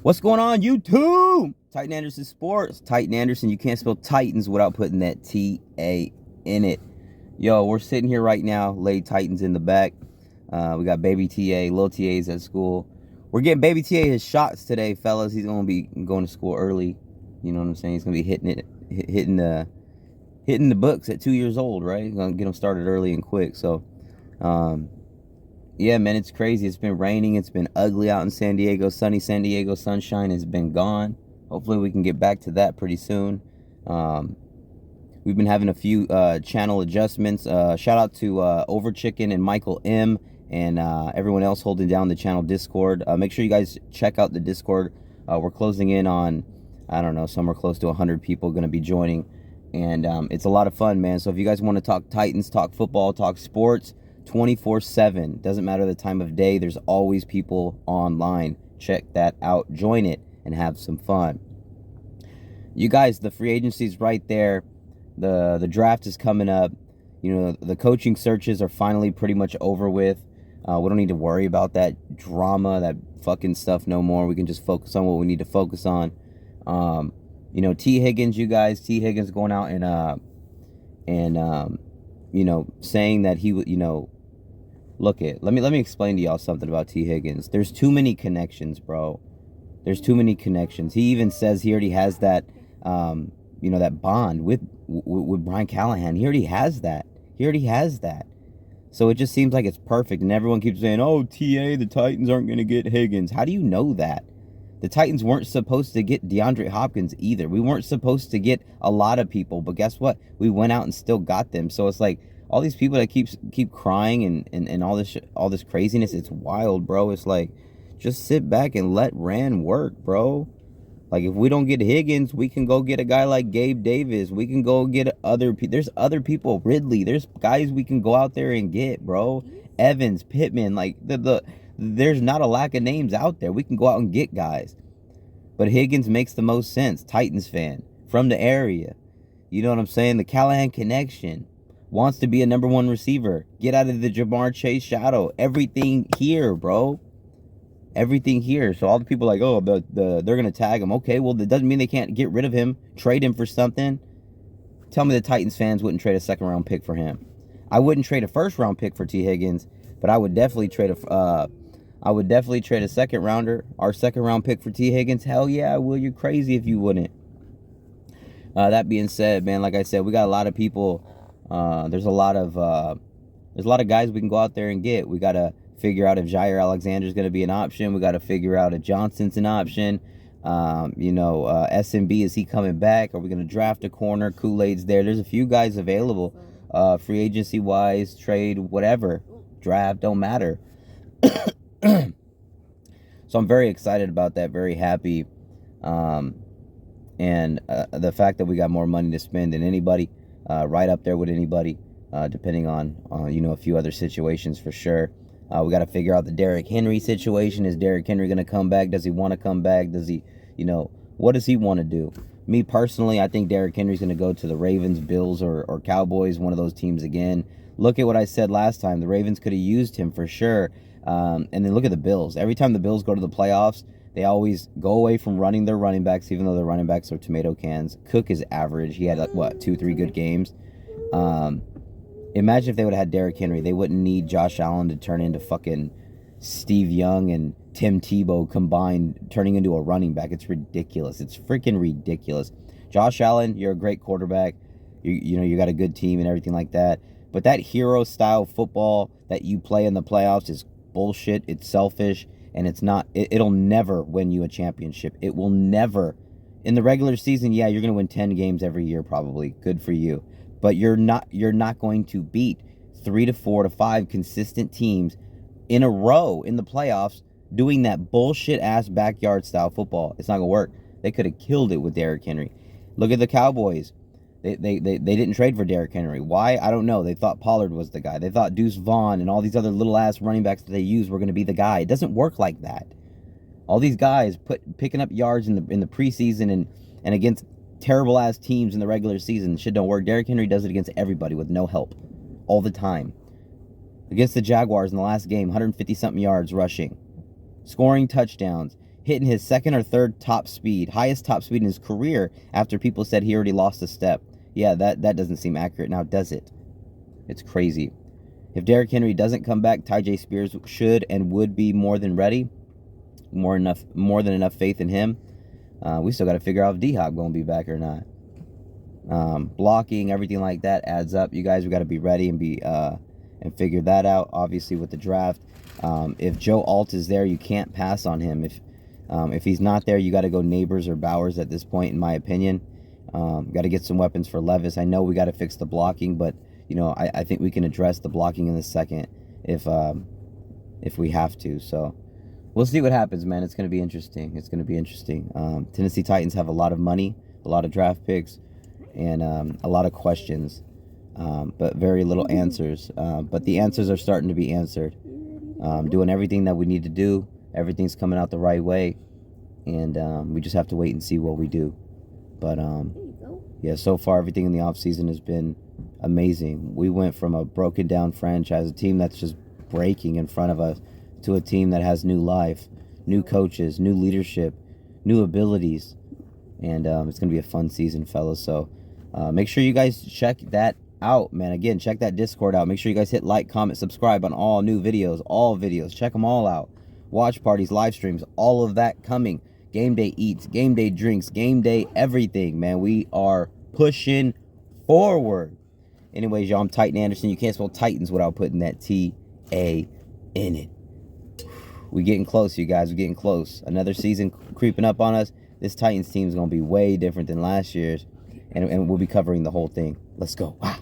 What's going on, YouTube? Titan Anderson Sports. Titan Anderson. You can't spell Titans without putting that T-A in it. Yo, we're sitting here right now. Lady Titans in the back. We got baby T-A. Little T-A's at school. We're getting baby T-A his shots today, fellas. He's going to be going to school early. You know what I'm saying? He's going to be hitting the books at 2 years old, right? He's going to get him started early and quick. So, yeah, man, it's crazy. It's been raining. It's been ugly out in San Diego. Sunny San Diego sunshine has been gone. Hopefully we can get back to that pretty soon. We've been having a few channel adjustments. Shout out to Over Chicken and Michael M. and everyone else holding down the channel Discord. Make sure you guys check out the Discord. We're closing in on, I don't know, somewhere close to 100 people going to be joining. And it's a lot of fun, man. So if you guys want to talk Titans, talk football, talk sports, 24/7, doesn't matter the time of day, there's always people online. Check that out, join it, and have some fun. You guys, the free agency's right there. The draft is coming up. You know, the coaching searches are finally pretty much over with. We don't need to worry about that drama, that fucking stuff no more. We can just focus on what we need to focus on. You know, Higgins, you guys, Higgins going out and you know, saying that he would, you know, let me explain to y'all something about Higgins. There's too many connections, bro. There's too many connections. He even says he already has that, you know, that bond with Brian Callahan. He already has that. So it just seems like it's perfect. And everyone keeps saying, oh, TA, the Titans aren't going to get Higgins. How do you know that? The Titans weren't supposed to get DeAndre Hopkins either. We weren't supposed to get a lot of people. But guess what? We went out and still got them. So it's like all these people that keep crying and all this craziness. It's wild, bro. It's like, just sit back and let Rand work, bro. Like, if we don't get Higgins, we can go get a guy like Gabe Davis. We can go get other people. There's other people. Ridley. There's guys we can go out there and get, bro. Evans, Pittman. Like, there's not a lack of names out there. We can go out and get guys. But Higgins makes the most sense. Titans fan. From the area. You know what I'm saying? The Callahan connection. Wants to be a number one receiver. Get out of the Jamar Chase shadow. Everything here, bro. Everything here. So all the people like, oh, they're going to tag him. Okay, well, that doesn't mean they can't get rid of him. Trade him for something. Tell me the Titans fans wouldn't trade a second-round pick for him. I wouldn't trade a first-round pick for T. Higgins, but I would definitely trade a second-rounder. Our second-round pick for T. Higgins. Hell yeah, I will. You're crazy if you wouldn't. That being said, man, like I said, we got a lot of people. There's a lot of guys we can go out there and get. We got to figure out if Jair Alexander's going to be an option. We got to figure out if Johnson's an option. You know, SMB, is he coming back? Are we going to draft a corner? Kool-Aid's there. There's a few guys available, free agency wise, trade, whatever, draft, don't matter. So I'm very excited about that, very happy. And the fact that we got more money to spend than anybody, right up there with anybody, depending on you know, a few other situations for sure. We got to figure out the Derrick Henry situation. Is Derrick Henry going to come back? Does he want to come back? Does he, you know, what does he want to do? Me personally, I think Derrick Henry's going to go to the Ravens, Bills, or Cowboys, one of those teams again. Look at what I said last time. The Ravens could have used him for sure. And then look at the Bills. Every time the Bills go to the playoffs, they always go away from running their running backs, even though their running backs are tomato cans. Cook is average. He had, like, what, 2-3 good games? Imagine if they would have had Derrick Henry. They wouldn't need Josh Allen to turn into fucking Steve Young and Tim Tebow combined, turning into a running back. It's ridiculous. It's freaking ridiculous. Josh Allen, you're a great quarterback. You know, you got a good team and everything like that. But that hero-style football that you play in the playoffs is bullshit. It's selfish. And it's not, it'll never win you a championship. It will never. In the regular season, yeah, you're going to win 10 games every year probably. Good for you. But you're not going to beat 3 to 4 to 5 consistent teams in a row in the playoffs doing that bullshit-ass backyard-style football. It's not going to work. They could have killed it with Derrick Henry. Look at the Cowboys. They didn't trade for Derrick Henry. Why? I don't know. They thought Pollard was the guy. They thought Deuce Vaughn and all these other little-ass running backs that they used were going to be the guy. It doesn't work like that. All these guys picking up yards in the preseason and against terrible-ass teams in the regular season. Shit don't work. Derrick Henry does it against everybody with no help. All the time. Against the Jaguars in the last game, 150-something yards rushing. Scoring touchdowns. hitting his second or third top speed, highest top speed in his career after people said he already lost a step. Yeah, that doesn't seem accurate now, does it? It's crazy. If Derrick Henry doesn't come back, Tyjae Spears should and would be more than ready. More than enough faith in him. We still got to figure out if D-Hop going to be back or not. Blocking, everything like that adds up. You guys, we got to be ready and be and figure that out. Obviously, with the draft, if Joe Alt is there, you can't pass on him. If he's not there, you got to go Neighbors or Bowers at this point, in my opinion. Got to get some weapons for Levis. I know we got to fix the blocking, but you know, I think we can address the blocking in the second if we have to. So we'll see what happens, man. It's going to be interesting. It's going to be interesting. Tennessee Titans have a lot of money, a lot of draft picks, and a lot of questions, but very little answers. But the answers are starting to be answered. Doing everything that we need to do. Everything's coming out the right way, and we just have to wait and see what we do. But yeah, so far everything in the offseason has been amazing. We went from a broken down franchise, a team that's just breaking in front of us, to a team that has new life, new coaches, new leadership, new abilities, and it's gonna be a fun season, fellas. So make sure you guys check that out, man. Again, check that Discord out. Make sure you guys hit like, comment, subscribe on all new videos, all videos. Check them all out. Watch parties, live streams, all of that coming. Game day eats, game day drinks, game day everything, man. We are pushing forward. Anyways, y'all, I'm Titan Anderson. You can't spell Titans without putting that T-A in it. We getting close, you guys. We're getting close. Another season creeping up on us. This Titans team is going to be way different than last year's, and we'll be covering the whole thing. Let's go. Wow.